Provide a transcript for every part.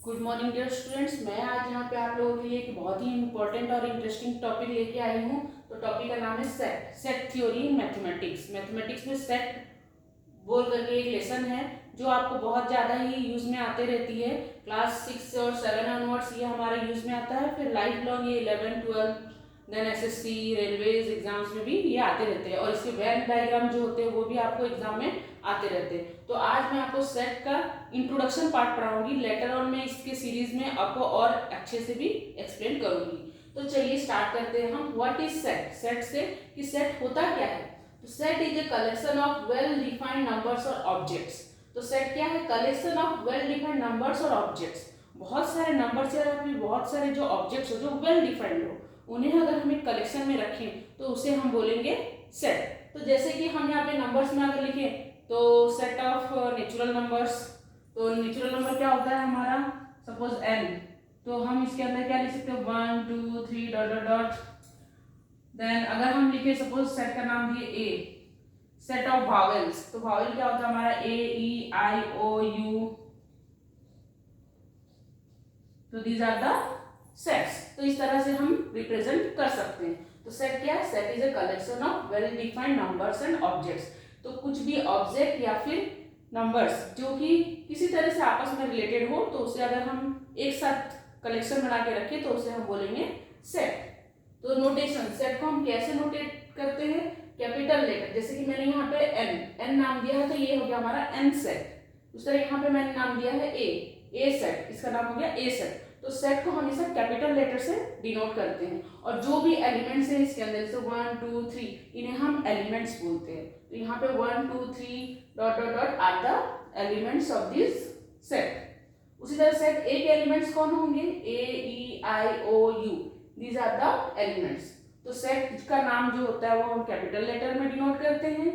Good morning dear students. मैं आज यहाँ पे आप लोगों के लिए एक बहुत ही इंपॉर्टेंट और इंटरेस्टिंग टॉपिक लेके आई हूँ। तो टॉपिक का नाम है set theory in mathematics. Mathematics में सेट बोल करके एक लेसन है जो आपको बहुत ज़्यादा ही यूज़ में आते रहती है। क्लास 6 और 7 ऑनवर्ड्स ये हमारे यूज़ में आता है, फिर लाइफ लॉन्ग ये 11, 12 देन एसएससी रेलवेज एग्जाम्स में भी ये आते रहते हैं, और इसके वेन डायग्राम जो होते हैं वो भी आपको एग्जाम में आते रहते हैं। तो आज मैं आपको सेट का इंट्रोडक्शन पार्ट पढ़ाऊंगी, लेटर ऑन मैं इसके सीरीज में आपको और अच्छे से भी एक्सप्लेन करूंगी। तो चलिए स्टार्ट करते हैं हम। What is set? सेट से कि सेट होता क्या है? तो set is a collection of well defined numbers और ऑब्जेक्ट्स। तो सेट क्या है? Collection of well defined numbers और ऑब्जेक्ट्स। बहुत सारे नंबर्स या फिर बहुत सारे जो ऑब्जेक्ट्स हो जो वेल डिफाइंड हो, उन्हें अगर हम एक कलेक्शन में रखें तो उसे हम बोलेंगे सेट। तो जैसे कि हम यहाँ पे नंबर्स में अगर लिखें तो सेट ऑफ नेचुरल नंबर्स। तो नेचुरल नंबर क्या होता है हमारा? सपोज n, तो हम इसके अंदर क्या लिख सकते हैं? 1 2 3 डॉट डॉट डॉट। देन अगर हम लिखे सपोज सेट का नाम दिए a, सेट ऑफ वावेल्स। तो वावेल क्या होता है हमारा? a e i o u। तो दीज आर द सेट्स। तो इस तरह से हम रिप्रेजेंट कर सकते हैं। तो सेट क्या है? Set is a collection of well defined numbers and objects. तो कुछ भी ऑब्जेक्ट या फिर नंबर्स जो कि किसी तरह से आपस में रिलेटेड हो, तो उसे अगर हम एक साथ कलेक्शन बना के रखें तो उसे हम बोलेंगे सेट। तो नोटेशन, सेट को हम कैसे नोटेट करते हैं? कैपिटल लेटर, जैसे कि मैंने यहाँ पे एन नाम दिया है तो ये हो गया हमारा एन सेट। उस तरह यहाँ पे मैंने नाम दिया है ए सेट, इसका नाम हो गया ए सेट। तो सेट को हमेशा कैपिटल लेटर से डिनोट करते हैं, और जो भी एलिमेंट्स है इसके अंदर, जैसे 1 2 3, इन्हें हम एलिमेंट्स बोलते हैं। तो यहाँ पे 1 2 3 dot dot dot are the elements of this set. उसी तरह सेट ए के एलिमेंट्स कौन होंगे? A E I O U, these are the elements. तो सेट का नाम जो होता है वो हम कैपिटल लेटर में डिनोट करते हैं,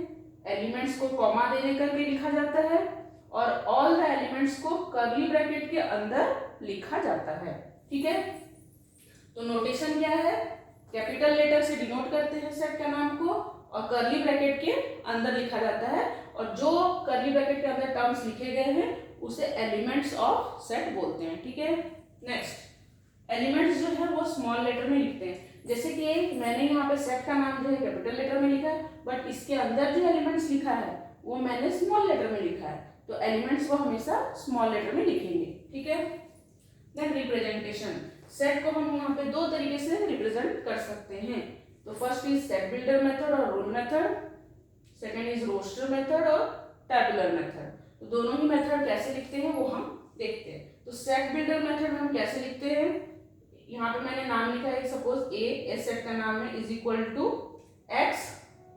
एलिमेंट्स को कॉमा दे करके लिखा जाता है, और ऑल द एलिमेंट्स को कर्ली ब्रैकेट के अंदर लिखा जाता है। ठीक है, तो नोटेशन क्या है? कैपिटल लेटर से डिनोट करते हैं सेट का नाम को, और कर्ली ब्रैकेट के अंदर लिखा जाता है, और जो कर्ली ब्रैकेट के अंदर टर्म्स लिखे गए हैं उसे एलिमेंट्स ऑफ सेट बोलते हैं। ठीक है, नेक्स्ट एलिमेंट्स जो है वो स्मॉल लेटर में लिखते हैं। जैसे कि मैंने यहाँ पे सेट का नाम जो है कैपिटल लेटर में लिखा है, बट इसके अंदर जो एलिमेंट्स लिखा है वो मैंने स्मॉल लेटर में लिखा है, तो एलिमेंट्स को हमेशा स्मॉल लेटर में लिखेंगे। ठीक है, देन रिप्रेजेंटेशन। सेट को हम यहाँ पे दो तरीके से रिप्रेजेंट कर सकते हैं। तो first is set builder method और rule method, second is roster method और टेबुलर मेथड। तो दोनों ही मेथड कैसे लिखते हैं वो हम देखते हैं। तो सेट बिल्डर मेथड हम कैसे लिखते हैं? यहाँ पे मैंने नाम लिखा है, सपोज ए सेट का नाम है, इज इक्वल टू एक्स,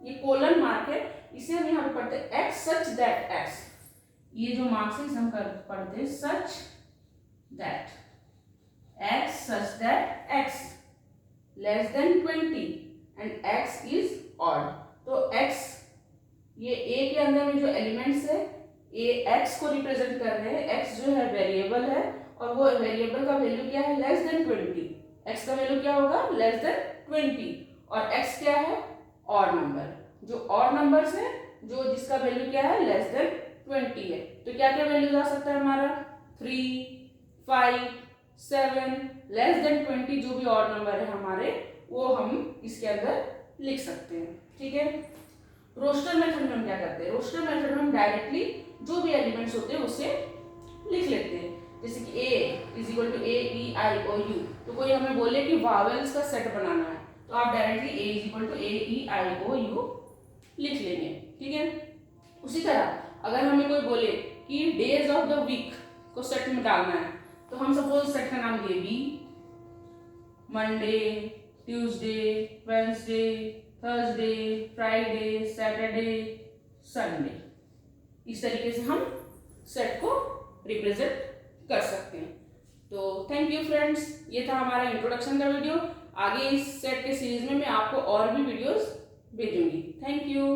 ये कोलन मार्क है, इसे हम यहाँ पे पढ़ते हैं एक्स सच दैट एक्स। ये जो मार्क्स है इसे हम पढ़ते हैं such that x such that x less than 20 and x is odd। तो x, ये a के अंदर में जो एलिमेंट्स है ये x को रिप्रेजेंट कर रहे हैं। x जो है वेरिएबल है, और वो वेरिएबल का वैल्यू क्या है? Less than 20। x का वैल्यू क्या होगा? Less than 20। और x क्या है? Odd number. जो ऑड नंबर्स है, जो जिसका वैल्यू क्या है? लेस देन 20 है। तो क्या क्या वैल्यू जा सकता है हमारा? 3 5 7, लेस देन 20 जो भी ऑड नंबर है हमारे, वो हम इसके अंदर लिख सकते हैं। ठीक है, रोस्टर मेथड में हम क्या करते हैं? रोस्टर मेथड में हम डायरेक्टली जो भी एलिमेंट्स होते हैं उसे लिख लेते हैं। जैसे कि a is equal to a E I O u, तो कोई हमें बोले कि वावेल्स का सेट बनाना है, तो आप directly a is equal to a E I O u लिख लेंगे। ठीक है, उसी तरह अगर हमें कोई बोले कि डेज ऑफ द वीक को सेट में डालना है, तो हम सपोज सेट का नाम दिए B, Monday, Tuesday, Wednesday, Thursday, Friday, Saturday, Sunday. इस तरीके से हम सेट को रिप्रेजेंट कर सकते हैं। तो थैंक यू फ्रेंड्स, ये था हमारा इंट्रोडक्शन का वीडियो। आगे इस सेट के सीरीज में मैं आपको और भी वीडियोस भेजूंगी। Thank you.